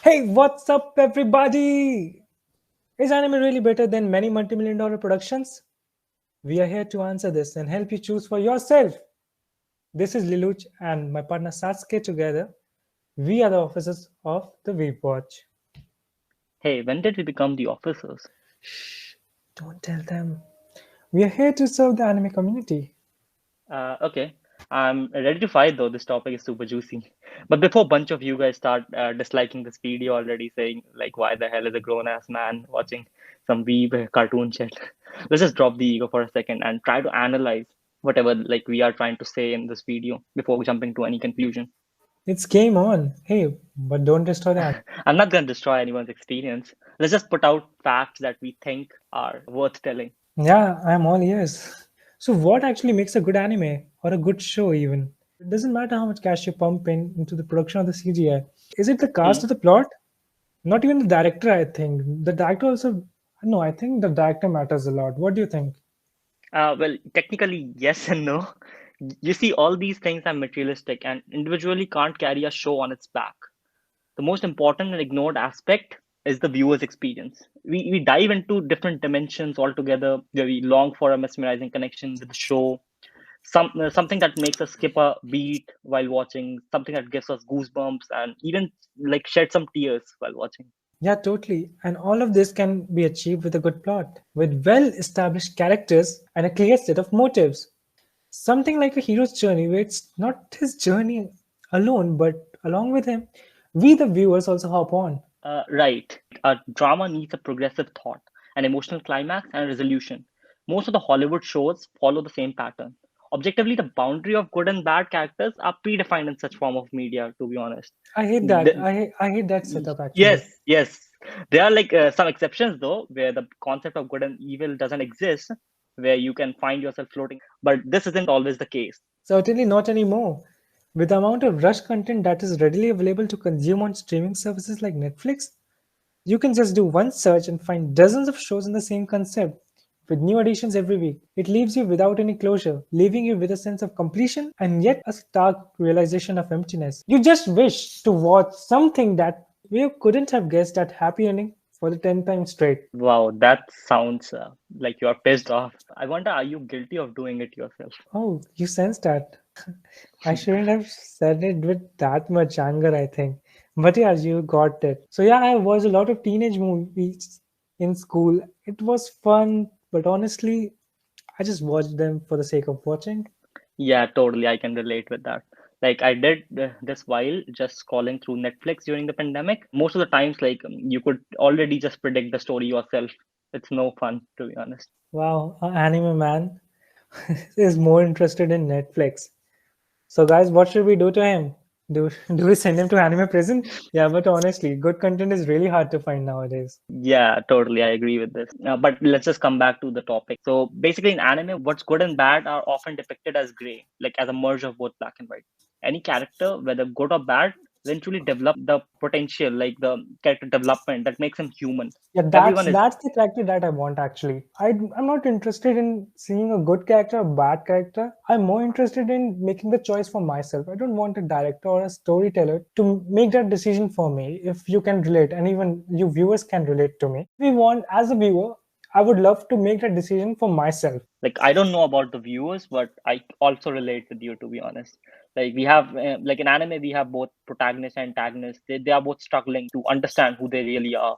Hey, what's up, everybody? Is anime really better than many multi-million dollar productions? We are here to answer this and help you choose for yourself. This is Liluch and my partner Sasuke together. We are the officers of the Weep Watch. Hey, when did we become the officers? Shh, don't tell them. We are here to serve the anime community. Okay, I'm ready to fight though. This topic is super juicy. But before a bunch of you guys start disliking this video already, saying like, why the hell is a grown-ass man watching some weeb cartoon shit? Let's just drop the ego for a second and try to analyze whatever like we are trying to say in this video before jumping to any conclusion. It's game on. Hey, but don't destroy the anime. I'm not going to destroy anyone's experience. Let's just put out facts that we think are worth telling. Yeah, I'm all ears. So, what actually makes a good anime or a good show, even? It doesn't matter how much cash you pump into the production of the CGI. Is it the cast Hmm. or the plot? Not even the director, I think. The director also. No, I think the director matters a lot. What do you think? Well, technically, yes and no. You see, all these things are materialistic and individually can't carry a show on its back. The most important and ignored aspect is the viewer's experience. We dive into different dimensions altogether, where we long for a mesmerizing connection with the show, something that makes us skip a beat while watching, something that gives us goosebumps, and even like shed some tears while watching. Yeah, totally. And all of this can be achieved with a good plot, with well established characters and a clear set of motives. Something like a hero's journey, where it's not his journey alone, but along with him, we the viewers also hop on. Right. A drama needs a progressive thought, an emotional climax, and a resolution. Most of the Hollywood shows follow the same pattern. Objectively, the boundary of good and bad characters are predefined in such form of media, to be honest. I hate that. The- I hate that setup actually. yes, yes. There are like some exceptions, though, where the concept of good and evil doesn't exist, where you can find yourself floating. But this isn't always the case. Certainly not anymore. With the amount of rush content that is readily available to consume on streaming services like Netflix, you can just do one search and find dozens of shows in the same concept with new additions every week. It leaves you without any closure, leaving you with a sense of completion and yet a stark realization of emptiness. You just wish to watch something that you couldn't have guessed at happy ending for the 10th time straight. Wow, that sounds like you're pissed off. I wonder, are you guilty of doing it yourself? Oh, you sensed that. I shouldn't have said it with that much anger, I think. But yeah, you got it. So yeah, I watched a lot of teenage movies in school. It was fun, but honestly, I just watched them for the sake of watching. Yeah, totally. I can relate with that. Like I did this while just scrolling through Netflix during the pandemic. Most of the times, like you could already just predict the story yourself. It's no fun, to be honest. Wow, anime man is more interested in Netflix. So guys, what should we do to him? Do we send him to anime prison? Yeah, but honestly, good content is really hard to find nowadays. Yeah, totally. I agree with this. But let's just come back to the topic. So basically, in anime, what's good and bad are often depicted as gray, like as a merge of both black and white. Any character, whether good or bad, eventually develop the potential, like the character development that makes him human. Yeah, Everyone is. that's the character that I want actually. I'm not interested in seeing a good character or bad character. I'm more interested in making the choice for myself. I don't want a director or a storyteller to make that decision for me. If you can relate, and even you viewers can relate to me. We want as a viewer, I would love to make that decision for myself. Like I don't know about the viewers, but I also relate with you, to be honest. Like we have like in anime we have both protagonists and antagonists. They are both struggling to understand who they really are.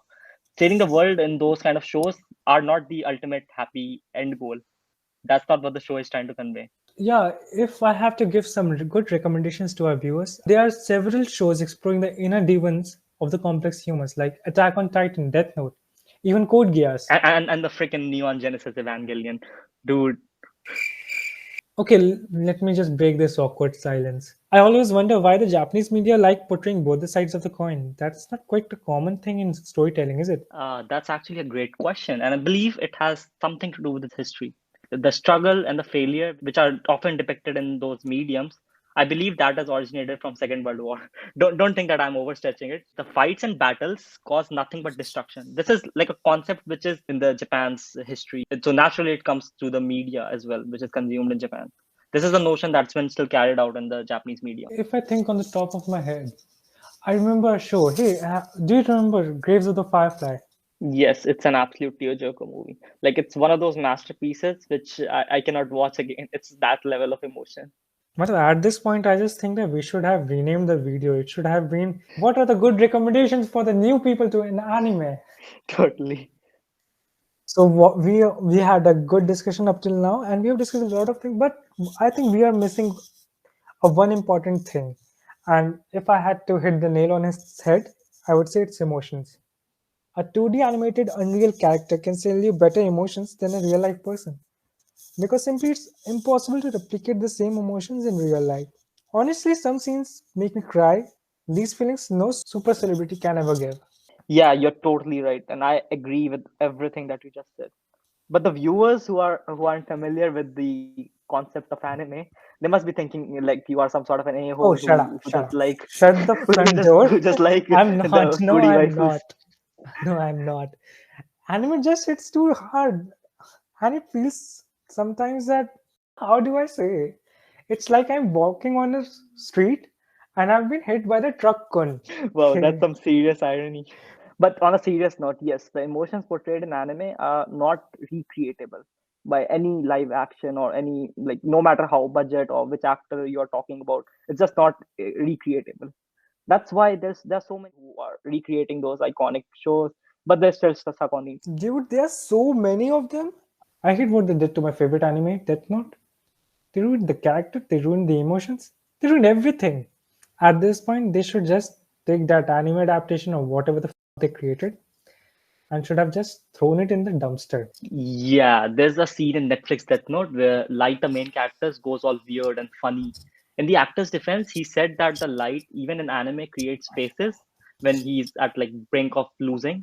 Saving the world in those kind of shows are not the ultimate happy end goal. That's not what the show is trying to convey. Yeah, if I have to give some good recommendations to our viewers, there are several shows exploring the inner demons of the complex humans, like Attack on Titan, Death Note, even Code Geass. And the freaking Neon Genesis Evangelion, dude. Okay, let me just break this awkward silence. I always wonder why the Japanese media like portraying both the sides of the coin. That's not quite a common thing in storytelling, is it? That's actually a great question, and I believe it has something to do with its history. The struggle and the failure, which are often depicted in those mediums, I believe that has originated from Second World War. Don't think that I'm overstretching it. The fights and battles cause nothing but destruction. This is like a concept which is in the Japan's history. So naturally, it comes to the media as well, which is consumed in Japan. This is a notion that's been still carried out in the Japanese media. If I think on the top of my head, I remember a show. Hey, do you remember Graves of the Firefly? Yes, it's an absolute tearjerker movie. Like it's one of those masterpieces which I cannot watch again. It's that level of emotion. But at this point, I just think that we should have renamed the video. It should have been what are the good recommendations for the new people to an anime. Totally. So what we had a good discussion up till now, and we have discussed a lot of things. But I think we are missing a one important thing. And if I had to hit the nail on his head, I would say it's emotions. A 2D animated Unreal character can sell you better emotions than a real life person because simply it's impossible to replicate the same emotions in real life. Honestly, some scenes make me cry. These feelings no super celebrity can ever give. Yeah, you're totally right, and I agree with everything that you just said. But the viewers who aren't familiar with the concept of anime, they must be thinking like you are some sort of an a-hole Oh, shut up, who shut just up. like Shut the front door. who just like I'm not. the No, 2D I'm waifus. not. No, I'm not. Anime just hits too hard. And it feels sometimes that, how do I say? It's like I'm walking on a street and I've been hit by the truck gun. Wow, that's Okay. some serious irony. But on a serious note, yes, the emotions portrayed in anime are not recreatable by any live action or any, like, no matter how budget or which actor you're talking about, it's just not recreatable. That's why there's so many who are recreating those iconic shows, but they're still stuck on the. Dude, there are so many of them. I hate what they did to my favorite anime, Death Note. They ruined the character, they ruined the emotions, they ruined everything. At this point, they should just take that anime adaptation or whatever the they created and should have just thrown it in the dumpster. Yeah, there's a scene in Netflix Death Note where Light, the main character, goes all weird and funny. In the actor's defense, he said that the Light, even in anime, creates faces when he's at like brink of losing.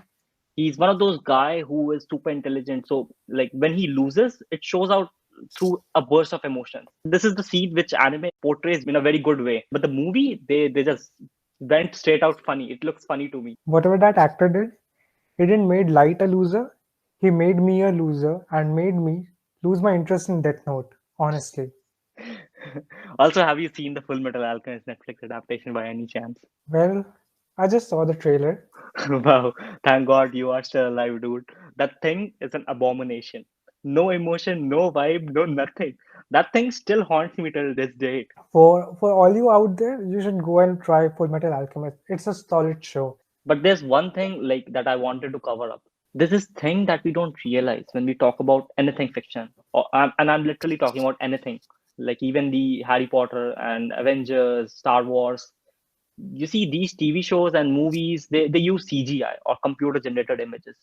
He's one of those guy who is super intelligent. So like when he loses, it shows out through a burst of emotions. This is the scene which anime portrays in a very good way. But the movie, they just went straight out funny. It looks funny to me. Whatever that actor did, he didn't made Light a loser, he made me a loser and made me lose my interest in Death Note, honestly. Also, have you seen the Full Metal Alchemist Netflix adaptation by any chance? Well, I just saw the trailer. Wow, thank God you are still alive, dude. That thing is an abomination. No emotion, no vibe, no nothing. That thing still haunts me till this date. For all you out there, you should go and try Full Metal Alchemist. It's a solid show. But there's one thing like that I wanted to cover up. There's this thing that we don't realize when we talk about anything fiction, and I'm literally talking about anything, like even the Harry Potter and Avengers, Star Wars. You see, these TV shows and movies, they use CGI or computer generated images,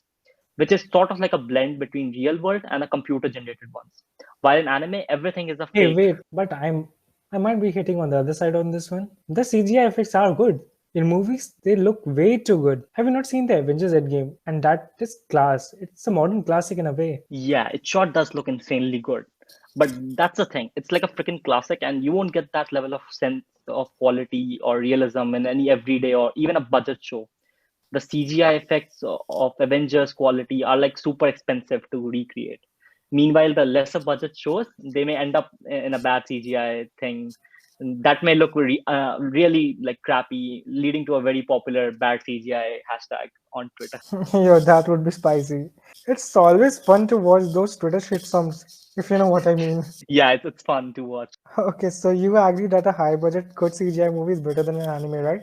which is sort of like a blend between real world and a computer generated ones. While in anime, everything is a Hey, fake. wait, but I might be hitting on the other side on this one. The CGI effects are good. In movies, they look way too good. Have you not seen the Avengers Endgame? And that is class. It's a modern classic in a way. Yeah, it sure does look insanely good. But that's the thing. It's like a freaking classic, and you won't get that level of sense of quality or realism in any everyday or even a budget show. The CGI effects of Avengers quality are like super expensive to recreate. Meanwhile, the lesser budget shows, they may end up in a bad CGI thing that may look really like crappy, leading to a very popular bad CGI hashtag on Twitter. Yo, that would be spicy. It's always fun to watch those Twitter shitstorms, if you know what I mean. Yeah, it's fun to watch. Okay, so you agree that a high budget good CGI movie is better than an anime, right?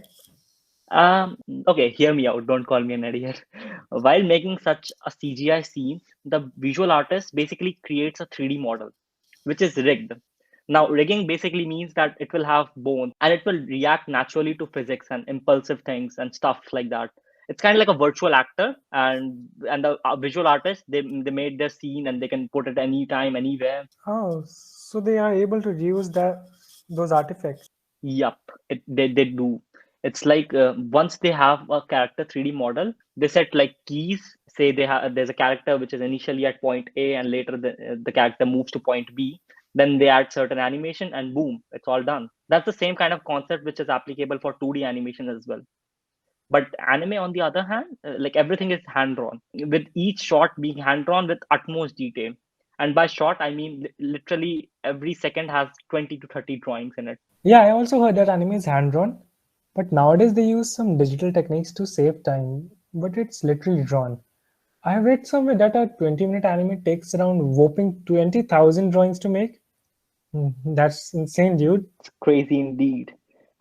Okay, hear me out. Don't call me an idiot. While making such a CGI scene, the visual artist basically creates a 3D model, which is rigged. Now, rigging basically means that it will have bones and it will react naturally to physics and impulsive things and stuff like that. It's kind of like a virtual actor, and the visual artist, they made their scene and they can put it anytime, anywhere. Oh, so they are able to reuse those artifacts. Yup, they do. It's like once they have a character 3D model, they set like keys. Say there's a character which is initially at point A and later the character moves to point B. Then they add certain animation and boom, it's all done. That's the same kind of concept which is applicable for 2D animation as well. But anime, on the other hand, like everything is hand drawn, with each shot being hand drawn with utmost detail. And by shot, I mean literally every second has 20 to 30 drawings in it. Yeah, I also heard that anime is hand drawn. But nowadays they use some digital techniques to save time, but it's literally drawn. I have read somewhere that a 20-minute anime takes around whopping 20,000 drawings to make. That's insane, dude. It's crazy indeed.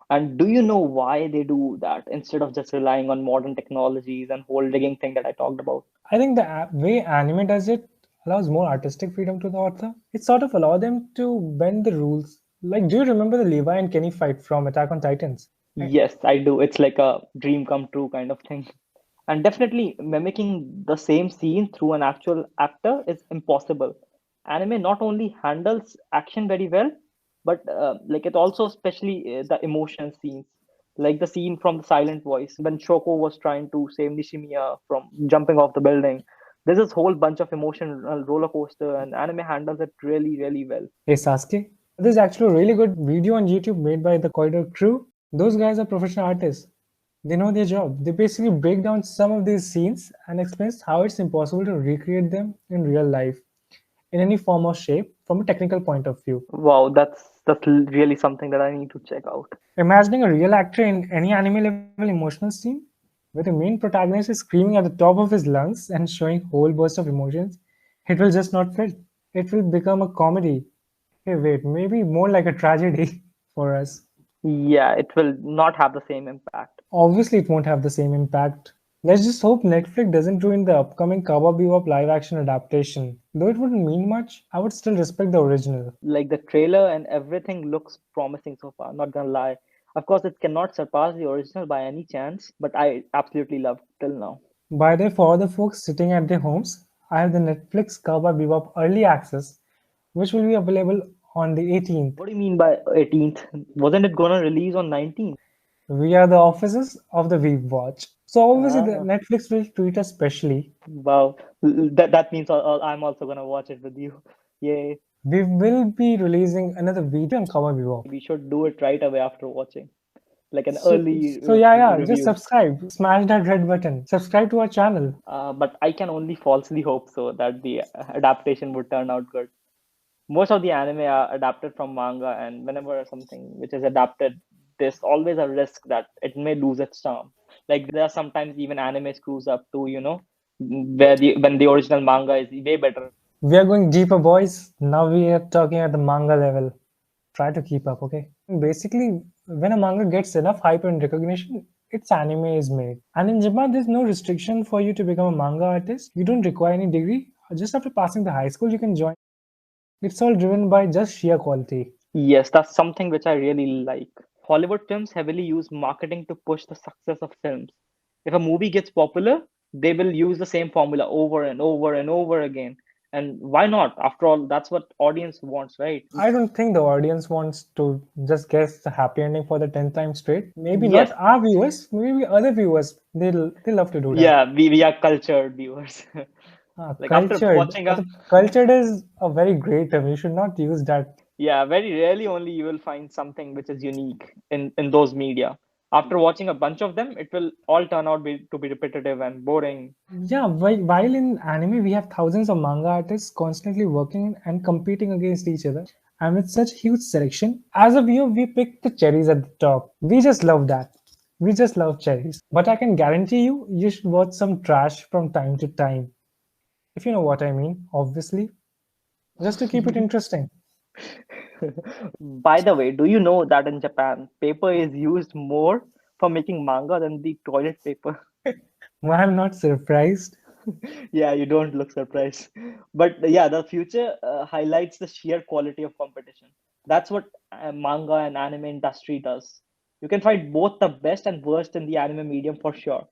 And do you know why they do that instead of just relying on modern technologies and whole rigging thing that I talked about? I think the way anime does it allows more artistic freedom to the author. It sort of allows them to bend the rules. Like, do you remember the Levi and Kenny fight from Attack on Titans? Yes, I do. It's like a dream come true kind of thing. And definitely mimicking the same scene through an actual actor is impossible. Anime not only handles action very well, but like it also especially the emotion scenes, like the scene from the Silent Voice when Shoko was trying to save Nishimiya from jumping off the building. There's this whole bunch of emotional roller coaster, and anime handles it really, really well. Hey Sasuke, there's actually a really good video on YouTube made by the Corridor crew. Those guys are professional artists. They know their job. They basically break down some of these scenes and explains how it's impossible to recreate them in real life in any form or shape from a technical point of view. Wow, that's really something that I need to check out. Imagining a real actor in any anime level emotional scene where the main protagonist is screaming at the top of his lungs and showing whole burst of emotions, it will just not fit. It will become a comedy. Hey, wait, maybe more like a tragedy for us. Yeah, it will not have the same impact. Obviously, it won't have the same impact. Let's just hope Netflix doesn't ruin the upcoming Cowboy Bebop live action adaptation. Though it wouldn't mean much, I would still respect the original. Like the trailer and everything looks promising so far, not gonna lie. Of course, it cannot surpass the original by any chance, but I absolutely love it till now. By the way, for the folks sitting at their homes, I have the Netflix Cowboy Bebop Early Access, which will be available on the 18th. What do you mean by 18th? Wasn't it gonna release on 19th? We are the officers of the Weeb Watch. So obviously, the Ah, Netflix will treat us specially. wow. That means I'm also gonna watch it with you. Yay. We will be releasing another video on Cowboy Bebop. We should do it right away after watching, like an So, early so yeah, just review. subscribe, smash that red button, subscribe to our channel. But I can only falsely hope so that the adaptation would turn out good. Most of the anime are adapted from manga, and whenever something which is adapted, there's always a risk that it may lose its charm. Like there are sometimes even anime screws up too, where the when the original manga is way better. We are going deeper, boys. Now we are talking at the manga level. Try to keep up, okay? Basically, when a manga gets enough hype and recognition, its anime is made. And in Japan, there's no restriction for you to become a manga artist. You don't require any degree. Just after passing the high school, you can join. It's all driven by just sheer quality. Yes, that's something which I really like. Hollywood films heavily use marketing to push the success of films. If a movie gets popular, they will use the same formula over and over and over again. And why not? After all, that's what audience wants, right? I don't think the audience wants to just guess the happy ending for the 10th time straight. Maybe not Yes, our viewers, maybe other viewers. They love to do that. yeah, we are cultured viewers. Like after Cultured. watching a Cultured is a very great term. You should not use that. yeah, very rarely only you will find something which is unique in those media. After watching a bunch of them, it will all turn out to be repetitive and boring. Yeah, while in anime we have thousands of manga artists constantly working and competing against each other. And with such huge selection, as a viewer, we pick the cherries at the top. We just love that. We just love cherries. But I can guarantee you, you should watch some trash from time to time. If you know what I mean, obviously. Just to keep it interesting. By the way, do you know that in Japan, paper is used more for making manga than the toilet paper? Well, I'm not surprised. Yeah, you don't look surprised. But yeah, the future highlights the sheer quality of competition. That's what manga and anime industry does. You can find both the best and worst in the anime medium for sure.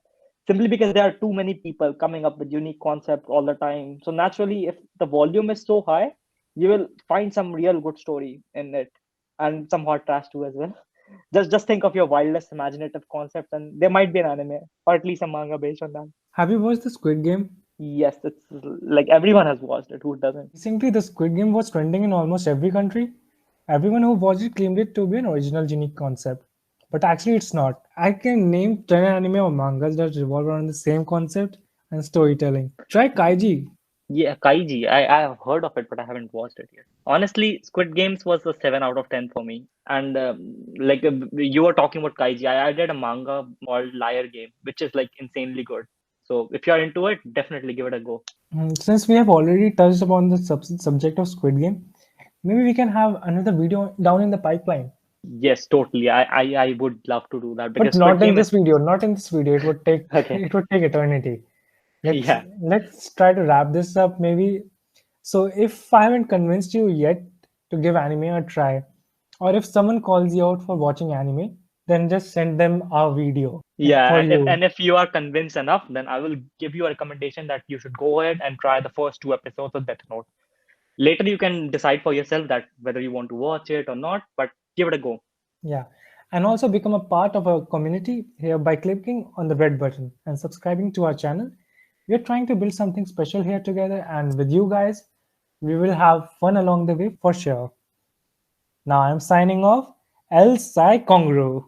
Simply because there are too many people coming up with unique concepts all the time. So naturally, if the volume is so high, you will find some real good story in it and some hot trash too as well. Just think of your wildest imaginative concepts, and there might be an anime or at least a manga based on that. Have you watched the Squid Game? Yes, it's like everyone has watched it. Who doesn't? Recently, the Squid Game was trending in almost every country. Everyone who watched it claimed it to be an original, unique concept. But actually, it's not. I can name 10 anime or mangas that revolve around the same concept and storytelling. Try Kaiji. Yeah, Kaiji. I have heard of it, but I haven't watched it yet. Honestly, Squid Games was a 7 out of 10 for me. And like you were talking about Kaiji, I read a manga called Liar Game, which is like insanely good. So if you're into it, definitely give it a go. Since we have already touched upon the subject of Squid Game, maybe we can have another video down in the pipeline. Yes, totally. I would love to do that But because Squid not in Game is this video. Not in this video. It would take okay. it would take eternity. Let's Yeah. let's try to wrap this up maybe. So if I haven't convinced you yet to give anime a try, or if someone calls you out for watching anime, then just send them our video Yeah, for and if you. and if you are convinced enough, then I will give you a recommendation that you should go ahead and try the first two episodes of Death Note. Later, you can decide for yourself that whether you want to watch it or not, but give it a go. Yeah. And also become a part of our community here by clicking on the red button and subscribing to our channel. We are trying to build something special here together, and with you guys, we will have fun along the way for sure. Now I'm signing off. El Sai Kongru.